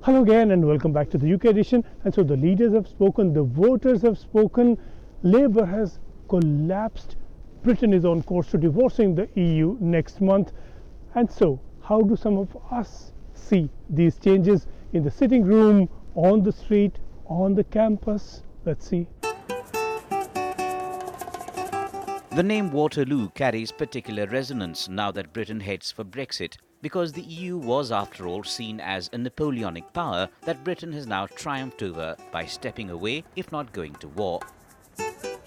Hello again and welcome back to the UK edition. And so the leaders have spoken, the voters have spoken, Labour has collapsed, Britain is on course to divorcing the EU next month. And so how do some of us see these changes in the sitting room, on the street, on the campus? Let's see. The name Waterloo carries particular resonance now that Britain heads for Brexit, because the EU was, after all, seen as a Napoleonic power that Britain has now triumphed over by stepping away, if not going to war.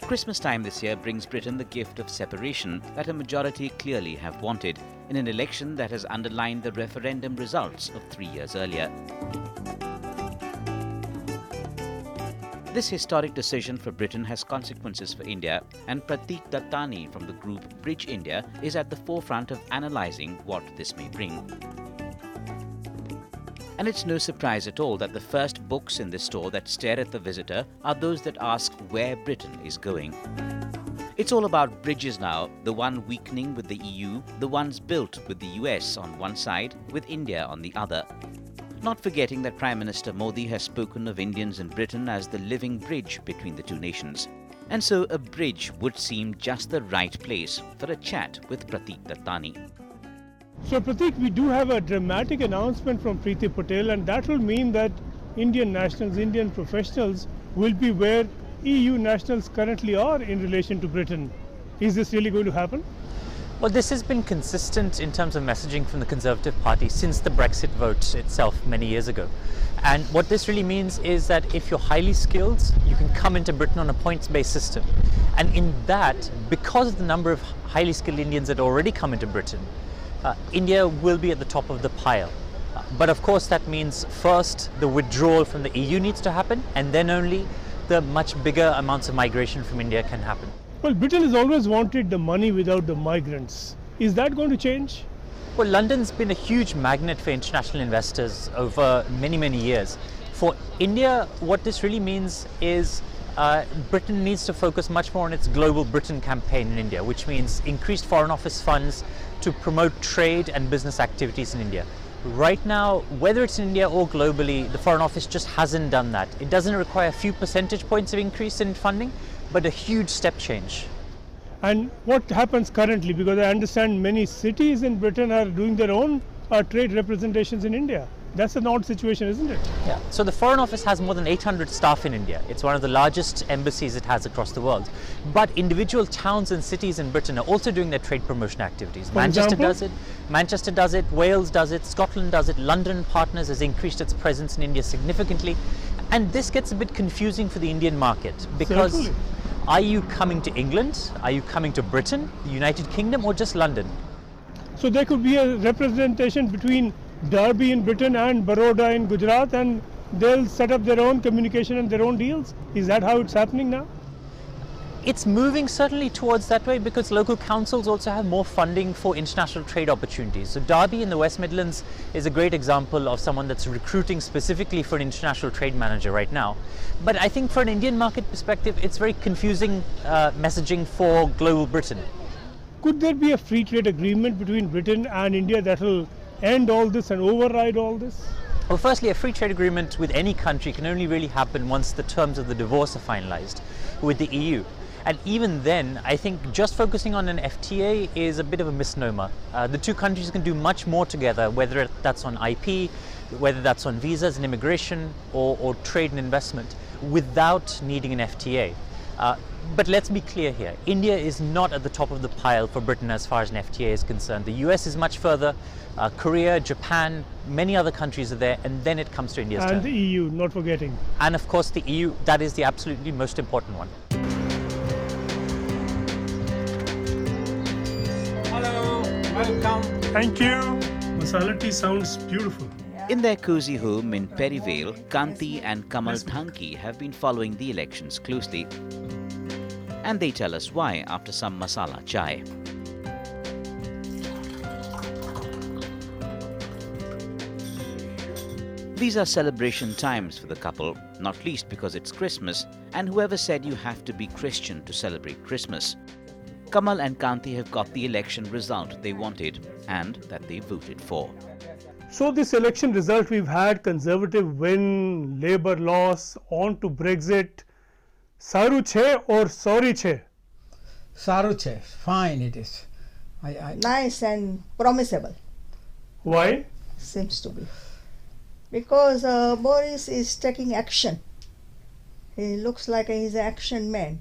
Christmas time this year brings Britain the gift of separation that a majority clearly have wanted, in an election that has underlined the referendum results of 3 years earlier. This historic decision for Britain has consequences for India, and Pratik Dattani from the group Bridge India is at the forefront of analysing what this may bring. And it's no surprise at all that the first books in this store that stare at the visitor are those that ask where Britain is going. It's all about bridges now, the one weakening with the EU, the ones built with the US on one side, with India on the other. Not forgetting that Prime Minister Modi has spoken of Indians in Britain as the living bridge between the two nations. And so a bridge would seem just the right place for a chat with Pratik Dattani. So Pratik, we do have a dramatic announcement from Priti Patel, and that will mean that Indian nationals, Indian professionals will be where EU nationals currently are in relation to Britain. Is this really going to happen? Well, this has been consistent in terms of messaging from the Conservative Party since the Brexit vote itself many years ago. And what this really means is that if you're highly skilled, you can come into Britain on a points-based system. And in that, because of the number of highly skilled Indians that already come into Britain, India will be at the top of the pile. But of course, that means first the withdrawal from the EU needs to happen, and then only the much bigger amounts of migration from India can happen. Well, Britain has always wanted the money without the migrants. Is that going to change? Well, London's been a huge magnet for international investors over many, many years. For India, what this really means is Britain needs to focus much more on its Global Britain campaign in India, which means increased Foreign Office funds to promote trade and business activities in India. Right now, whether it's in India or globally, the Foreign Office just hasn't done that. It doesn't require a few percentage points of increase in funding, but a huge step change. And what happens currently? Because I understand many cities in Britain are doing their own trade representations in India. That's an odd situation, isn't it? Yeah. So the Foreign Office has more than 800 staff in India. It's one of the largest embassies it has across the world. But individual towns and cities in Britain are also doing their trade promotion activities. Manchester does it, Wales does it, Scotland does it, London Partners has increased its presence in India significantly. And this gets a bit confusing for the Indian market because certainly. Are you coming to England? Are you coming to Britain, the United Kingdom, or just London? So there could be a representation between Derby in Britain and Baroda in Gujarat, and they'll set up their own communication and their own deals. Is that how it's happening now? It's moving certainly towards that way because local councils also have more funding for international trade opportunities. So Derby in the West Midlands is a great example of someone that's recruiting specifically for an international trade manager right now. But I think for an Indian market perspective, it's very confusing messaging for global Britain. Could there be a free trade agreement between Britain and India that will end all this and override all this? Well, firstly, a free trade agreement with any country can only really happen once the terms of the divorce are finalized with the EU. And even then, I think just focusing on an FTA is a bit of a misnomer. The two countries can do much more together, whether that's on IP, whether that's on visas and immigration, or trade and investment, without needing an FTA. But let's be clear here, India is not at the top of the pile for Britain as far as an FTA is concerned. The US is much further, Korea, Japan, many other countries are there, and then it comes to India's turn. And the EU, not forgetting. And of course the EU, that is the absolutely most important one. Hello, welcome. Thank you. Masala tea sounds beautiful. In their cozy home in Perivale, Kanti and Kamal Thanki have been following the elections closely. And they tell us why after some masala chai. These are celebration times for the couple, not least because it's Christmas, and whoever said you have to be Christian to celebrate Christmas? Kamal and Kanti have got the election result they wanted and that they voted for. So this election result we've had, Conservative win, Labour loss, on to Brexit. Saru che or sorry che? Saruche, fine it is. Nice and promisable, Why? seems to be. Because Boris is taking action. He looks like he's an action man.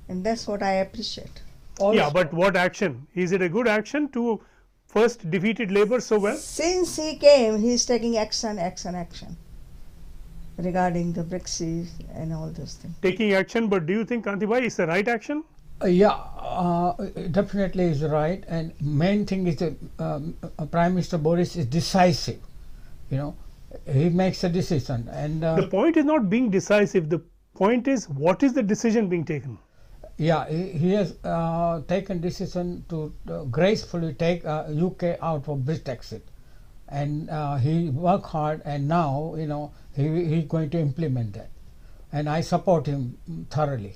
And that's what I appreciate. Yeah, but what action? Is it a good action to first defeated Labour so well? Since he came, he's taking action regarding the Brexit and all those things. Taking action, but do you think, Kantibhai, it's the right action? Definitely is right. And main thing is that Prime Minister Boris is decisive. You know, he makes a decision. And The point is not being decisive. The point is, what is the decision being taken? yeah, he has taken decision to gracefully take UK out of Brexit, and he worked hard, and now he's going to implement that, and I support him thoroughly.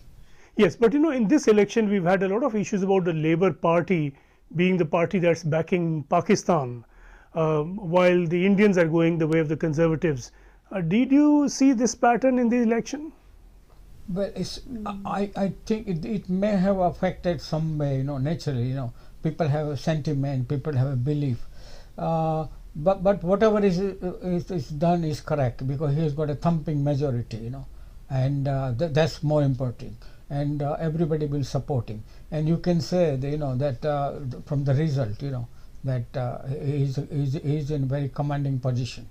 Yes, but in this election we've had a lot of issues about the Labour Party being the party that's backing Pakistan, while the Indians are going the way of the Conservatives. Did you see this pattern in the election? But I think it may have affected some way, naturally, people have a sentiment, people have a belief. But whatever is done is correct, because he has got a thumping majority, and that's more important. And everybody will support him. And you can say, that from the result, that he's in a very commanding position.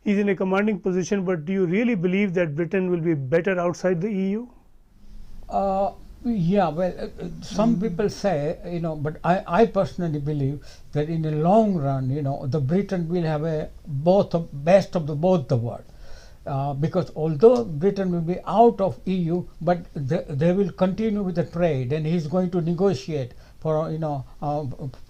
He's in a commanding position, but do you really believe that Britain will be better outside the EU? Yeah, well, some people say, but I personally believe that in the long run, the Britain will have a best of both the world. Because although Britain will be out of EU, but they will continue with the trade, and he's going to negotiate for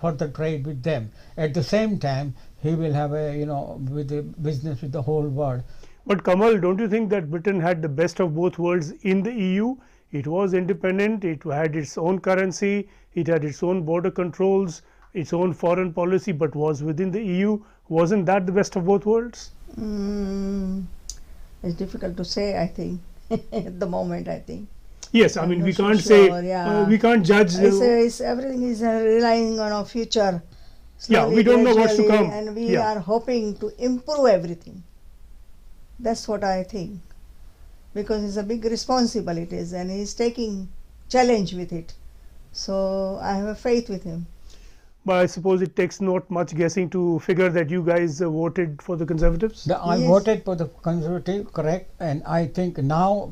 further trade with them. At the same time, he will have with the business with the whole world. But Kamal, don't you think that Britain had the best of both worlds in the EU? It was independent, it had its own currency, it had its own border controls, its own foreign policy, but was within the EU. Wasn't that the best of both worlds? It's difficult to say, I think, at the moment, I think. Yes, I mean, we can't sure, say, yeah. we can't judge. Everything is relying on our future. Yeah, we don't know what's to come. And we are hoping to improve everything. That's what I think. Because it's a big responsibility, and he's taking challenge with it. So I have a faith with him. But I suppose it takes not much guessing to figure that you guys voted for the Conservatives? I voted for the Conservative, correct, and I think now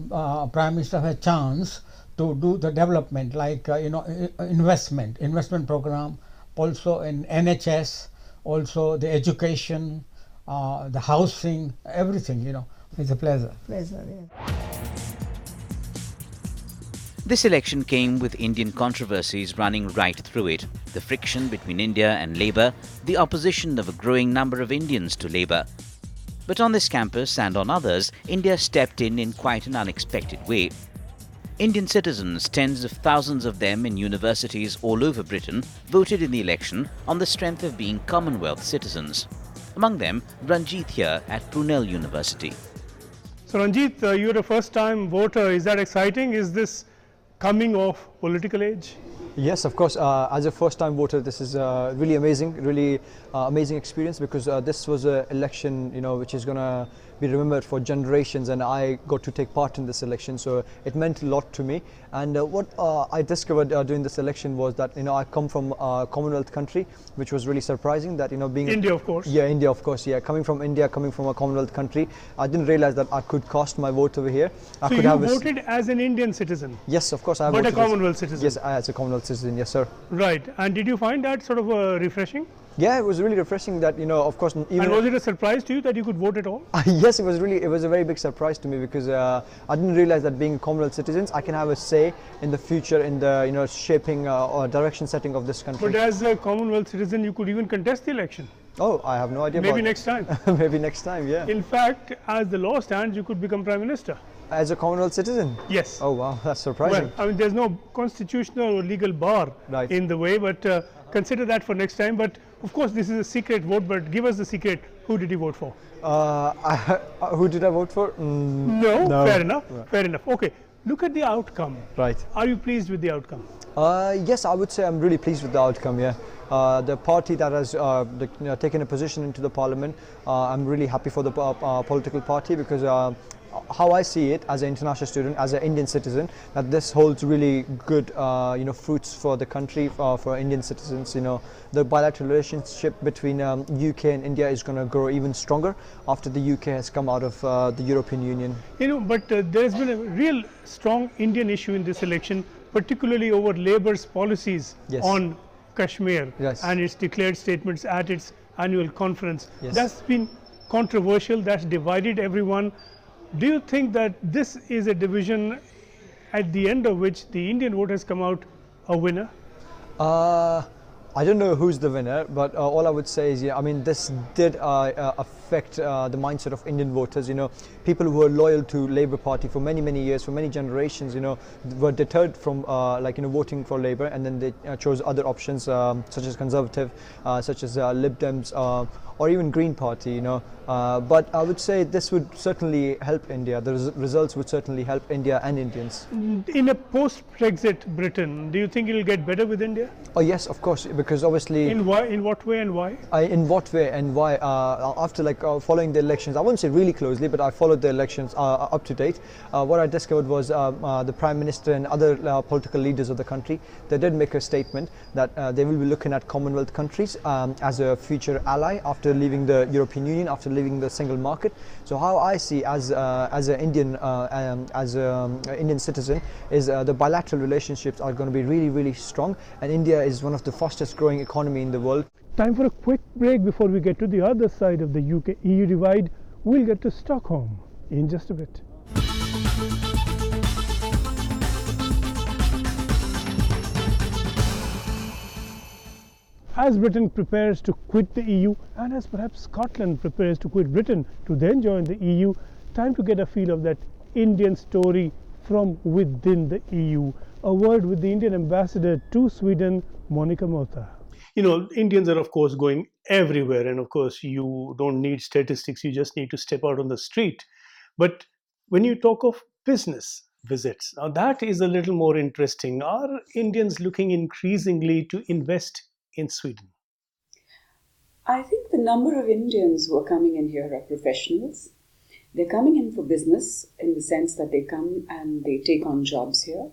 Prime Minister has a chance to do the development, like investment program, also in NHS, also the education, the housing, everything, it's a pleasure. Pleasure, yeah. This election came with Indian controversies running right through it. The friction between India and Labour, the opposition of a growing number of Indians to Labour. But on this campus and on others, India stepped in quite an unexpected way. Indian citizens, tens of thousands of them in universities all over Britain, voted in the election on the strength of being Commonwealth citizens. Among them, Ranjit here at Brunel University. So Ranjit, you're a first-time voter. Is that exciting? Is this coming of political age? Yes, of course. As a first-time voter, this is really amazing, amazing experience, because this was an election, which is going to be remembered for generations, and I got to take part in this election, so it meant a lot to me. And what I discovered during this election was that I come from a Commonwealth country, which was really surprising. That being India, of course. Yeah, India, of course. Yeah, coming from India, coming from a Commonwealth country, I didn't realize that I could cast my vote over here. So you voted as an Indian citizen? Yes, of course. I but voted a Commonwealth citizen? Yes, as a Commonwealth citizen. Yes, sir. Right. And did you find that sort of refreshing? Yeah, it was really refreshing that, of course, even... And was it a surprise to you that you could vote at all? Yes, it was a very big surprise to me, because I didn't realize that being Commonwealth citizens, I can have a say in the future, in the, shaping or direction setting of this country. But as a Commonwealth citizen, you could even contest the election. Oh, I have no idea Maybe about next time. Maybe next time, yeah. In fact, as the law stands, you could become Prime Minister. As a Commonwealth citizen? Yes. Oh, wow, that's surprising. Well, I mean, there's no constitutional or legal bar in the way, but consider that for next time. But of course, this is a secret vote, but give us the secret. Who did you vote for? Who did I vote for? No, no. fair enough. Fair enough. Okay, look at the outcome. Right. Are you pleased with the outcome? Yes, I would say I'm really pleased with the outcome. Yeah, the party that has taken a position into the parliament, I'm really happy for the political party, because how I see it as an international student, as an Indian citizen, that this holds really good fruits for the country, for Indian citizens. The bilateral relationship between UK and India is going to grow even stronger after the UK has come out of the European Union. But there's been a real strong Indian issue in this election, particularly over Labour's policies Yes. on Kashmir Yes. and its declared statements at its annual conference. Yes. That's been controversial, that's divided everyone. Do you think that this is a division at the end of which the Indian vote has come out a winner? I don't know who's the winner, but all I would say is, this did affect the mindset of Indian voters. People who were loyal to Labour Party for many, many years, for many generations, were deterred from voting for Labour, and then they chose other options such as Conservative, such as Lib Dems, or even Green Party. But I would say this would certainly help India. The results would certainly help India and Indians. In a post-Brexit Britain, do you think it will get better with India? Oh yes, of course, because obviously. In what way and why? In what way and why? After following the elections, I wouldn't say really closely, but I followed the elections up to date. What I discovered was the Prime Minister and other political leaders of the country, they did make a statement that they will be looking at Commonwealth countries as a future ally after leaving the European Union, after leaving the single market. So how I see as an Indian Indian citizen is the bilateral relationships are going to be really, really strong, and India is one of the fastest growing economy in the world. Time for a quick break before we get to the other side of the UK-EU divide. We'll get to Stockholm in just a bit. As Britain prepares to quit the EU, and as perhaps Scotland prepares to quit Britain to then join the EU, time to get a feel of that Indian story from within the EU. A word with the Indian ambassador to Sweden, Monika Mohta. Indians are of course going everywhere, and of course you don't need statistics, you just need to step out on the street. But when you talk of business visits, now that is a little more interesting. Are Indians looking increasingly to invest in Sweden? I think the number of Indians who are coming in here are professionals. They're coming in for business in the sense that they come and they take on jobs here.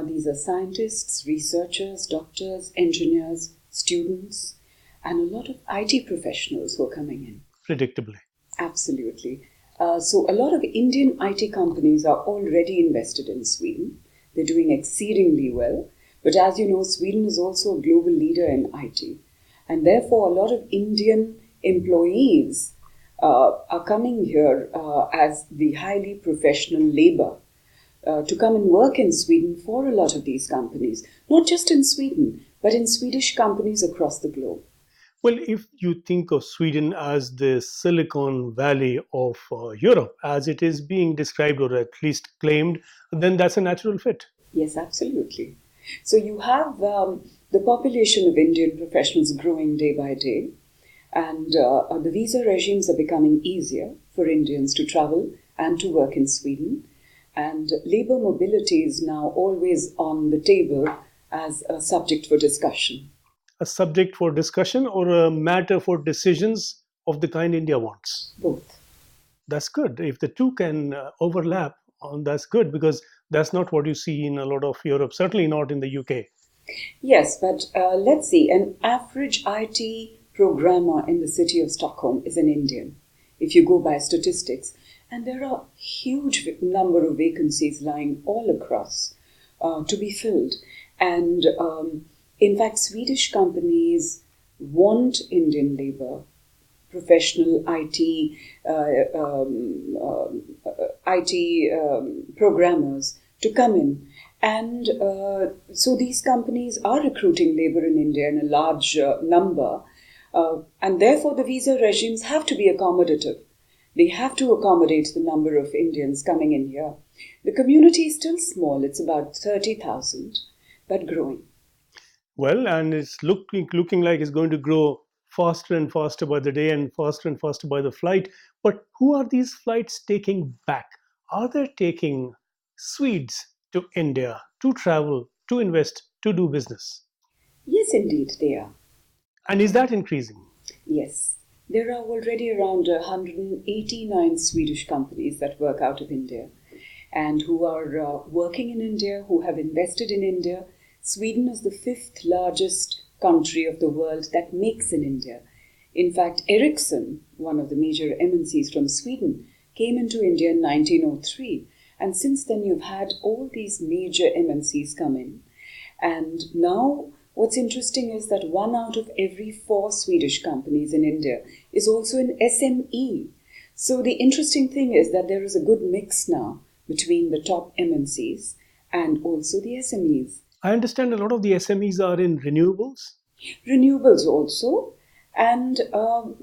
These are scientists, researchers, doctors, engineers, students, and a lot of IT professionals who are coming in. Predictably. Absolutely. So a lot of Indian IT companies are already invested in Sweden. They're doing exceedingly well. But as you know, Sweden is also a global leader in IT. And therefore, a lot of Indian employees are coming here as the highly professional labor to come and work in Sweden for a lot of these companies. Not just in Sweden, but in Swedish companies across the globe. Well, if you think of Sweden as the Silicon Valley of Europe, as it is being described or at least claimed, then that's a natural fit. Yes, absolutely. So you have the population of Indian professionals growing day by day, and the visa regimes are becoming easier for Indians to travel and to work in Sweden. And labour mobility is now always on the table as a subject for discussion. A subject for discussion or a matter for decisions of the kind India wants? Both. That's good. If the two can overlap, that's good, because that's not what you see in a lot of Europe, certainly not in the UK. Yes, but let's see. An average IT programmer in the city of Stockholm is an Indian, if you go by statistics. And there are huge number of vacancies lying all across to be filled. And in fact, Swedish companies want Indian labor, professional IT programmers to come in. And so these companies are recruiting labor in India in a large number. And therefore, the visa regimes have to be accommodative. They have to accommodate the number of Indians coming in here. The community is still small. It's about 30,000, but growing. Well, and it's looking like it's going to grow faster and faster by the day and faster by the flight. But who are these flights taking back? Are they taking Swedes to India to travel, to invest, to do business? Yes, indeed, they are. And is that increasing? Yes. There are already around 189 Swedish companies that work out of India and who are working in India, who have invested in India. Sweden is the fifth largest country of the world that makes in India. In fact, Ericsson, one of the major MNCs from Sweden, came into India in 1903. And since then, you've had all these major MNCs come in. And now, what's interesting is that 1 out of every 4 Swedish companies in India is also an SME. So the interesting thing is that there is a good mix now between the top MNCs and also the SMEs. I understand a lot of the SMEs are in renewables. Renewables also. And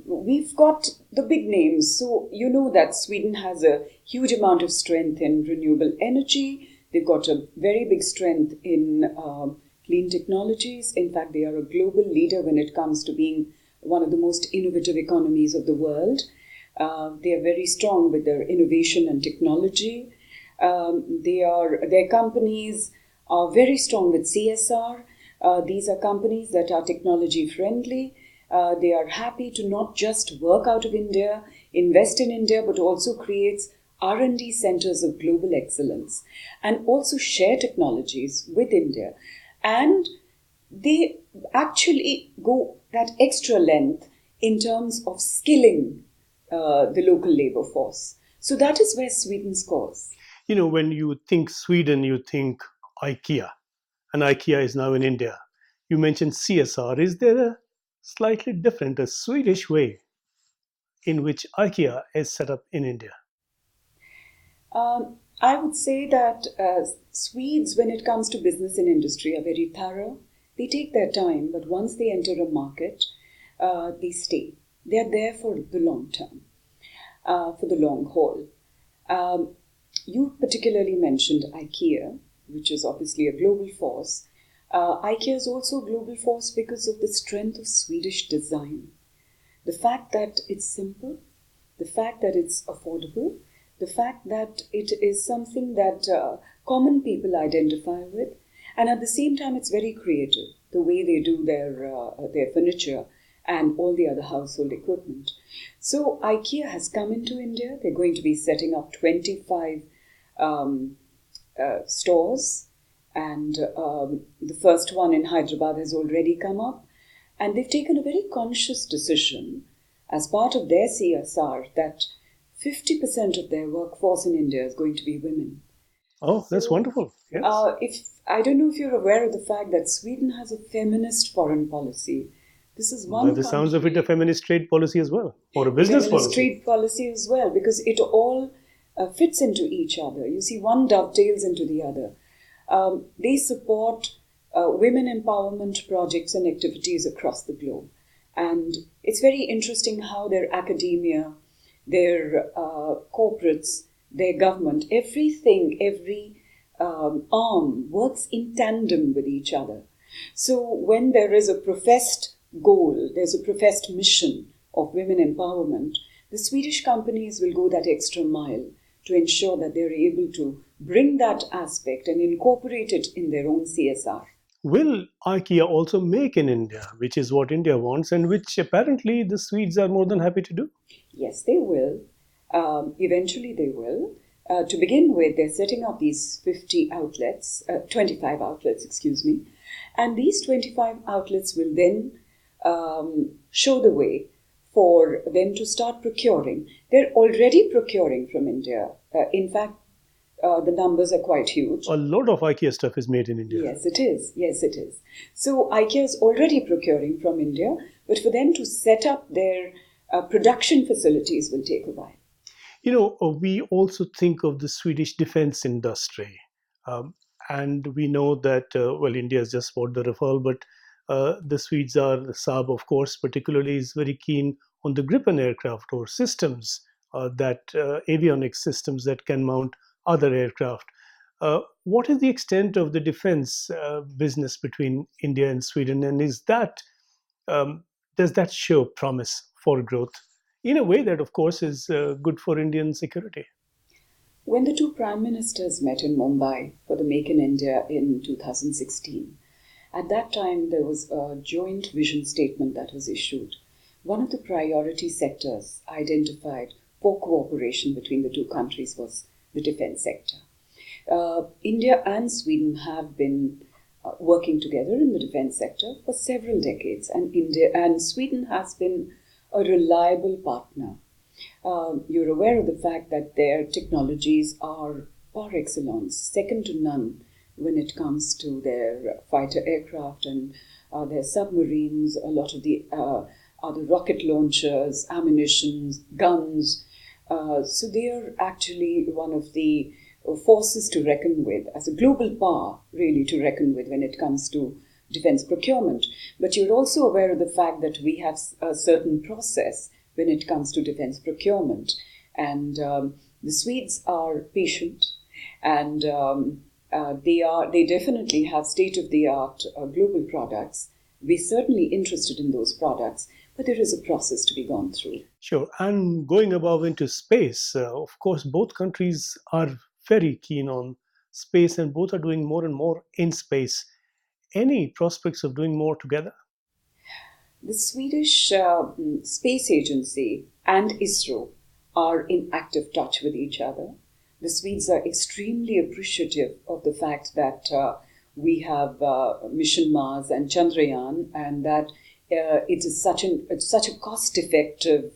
we've got the big names. So you know that Sweden has a huge amount of strength in renewable energy. They've got a very big strength in clean technologies. In fact, they are a global leader when it comes to being one of the most innovative economies of the world. They are very strong with their innovation and technology. Their companies are very strong with CSR. These are companies that are technology friendly. They are happy to not just work out of India, invest in India, but also creates R&D centers of global excellence and also share technologies with India. And they actually go that extra length in terms of skilling the local labor force. So that is where Sweden scores. You know, when you think Sweden, you think IKEA, and IKEA is now in India. You mentioned CSR. Is there a slightly different, a Swedish way in which IKEA is set up in India? I would say that Swedes, when it comes to business and industry, are very thorough. They take their time, but once they enter a market, they stay. They are there for the long term, for the long haul. You particularly mentioned IKEA, which is obviously a global force. IKEA is also a global force because of the strength of Swedish design. The fact that it's simple, the fact that it's affordable, the fact that it is something that common people identify with, and at the same time it's very creative, the way they do their furniture and all the other household equipment. So IKEA has come into India. They're going to be setting up 25 stores, and the first one in Hyderabad has already come up. And they've taken a very conscious decision as part of their CSR that 50% of their workforce in India is going to be women. Oh, that's wonderful. Yes. I don't know if you're aware of the fact that Sweden has a feminist foreign policy. This is one By the sounds of it, a feminist trade policy as well, or a business feminist policy. trade policy as well, because it all fits into each other. You see, one dovetails into the other. They support women empowerment projects and activities across the globe. And it's very interesting how their academia, their corporates, their government, everything, every arm works in tandem with each other. So when there is a professed goal, there's a professed mission of women empowerment, the Swedish companies will go that extra mile to ensure that they're able to bring that aspect and incorporate it in their own CSR. Will IKEA also make in India, which is what India wants and which apparently the Swedes are more than happy to do? Yes, they will. Eventually they will. To begin with, they're setting up these 25 outlets, and these 25 outlets will then show the way for them to start procuring. They're already procuring from India. In fact, the numbers are quite huge. A lot of IKEA stuff is made in India. Yes, it is. Yes, it is. So IKEA is already procuring from India, but for them to set up their production facilities will take a while. You know, we also think of the Swedish defense industry. And we know that, India has just bought the Rafale, but the Swedes are, the Saab, of course, particularly is very keen on the Gripen aircraft or systems, avionics systems that can mount other aircraft. What is the extent of the defense business between India and Sweden? And is that does that show promise for growth in a way that, of course, is good for Indian security? When the two prime ministers met in Mumbai for the Make in India in 2016, at that time there was a joint vision statement that was issued. One of the priority sectors identified for cooperation between the two countries was the defense sector. India and Sweden have been working together in the defense sector for several decades, and India and Sweden has been a reliable partner. You're aware of the fact that their technologies are par excellence, second to none when it comes to their fighter aircraft and their submarines, a lot of the other rocket launchers, ammunitions, guns. So they are actually one of the forces to reckon with, as a global power, really to reckon with when it comes to defense procurement. But you're also aware of the fact that we have a certain process when it comes to defense procurement. And the Swedes are patient, and they definitely have state-of-the-art global products. We're certainly interested in those products, but there is a process to be gone through. Sure. And going above into space, of course, both countries are very keen on space, and both are doing more and more in space. Any prospects of doing more together? The Swedish Space Agency and ISRO are in active touch with each other. The Swedes are extremely appreciative of the fact that we have Mission Mars and Chandrayaan, and that it is such a cost-effective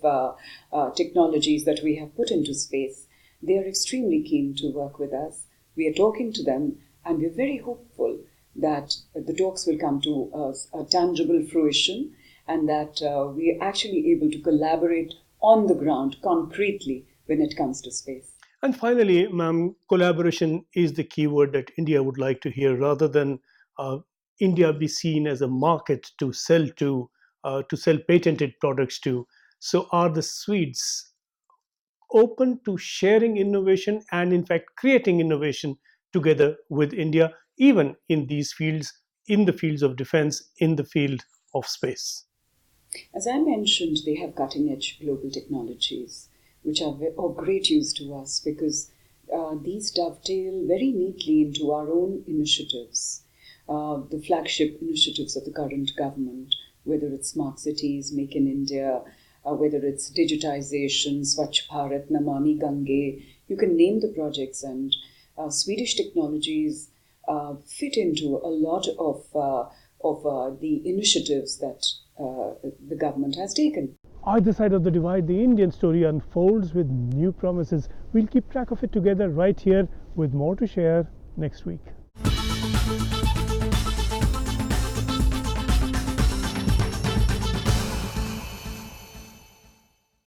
technologies that we have put into space. They are extremely keen to work with us. We are talking to them, and we're very hopeful that the talks will come to a tangible fruition, and that we are actually able to collaborate on the ground concretely when it comes to space. And finally, ma'am, collaboration is the key word that India would like to hear, rather than India be seen as a market to sell patented products to. So are the Swedes open to sharing innovation and, in fact, creating innovation together with India, even in these fields, in the fields of defense, in the field of space? As I mentioned, they have cutting-edge global technologies, which are of great use to us, because these dovetail very neatly into our own initiatives, the flagship initiatives of the current government, whether it's smart cities, Make in India, whether it's digitization, Swachh Bharat, Namami Gange, you can name the projects, and Swedish technologies fit into a lot of the initiatives that the government has taken. Either side of the divide, the Indian story unfolds with new promises. We'll keep track of it together right here, with more to share next week.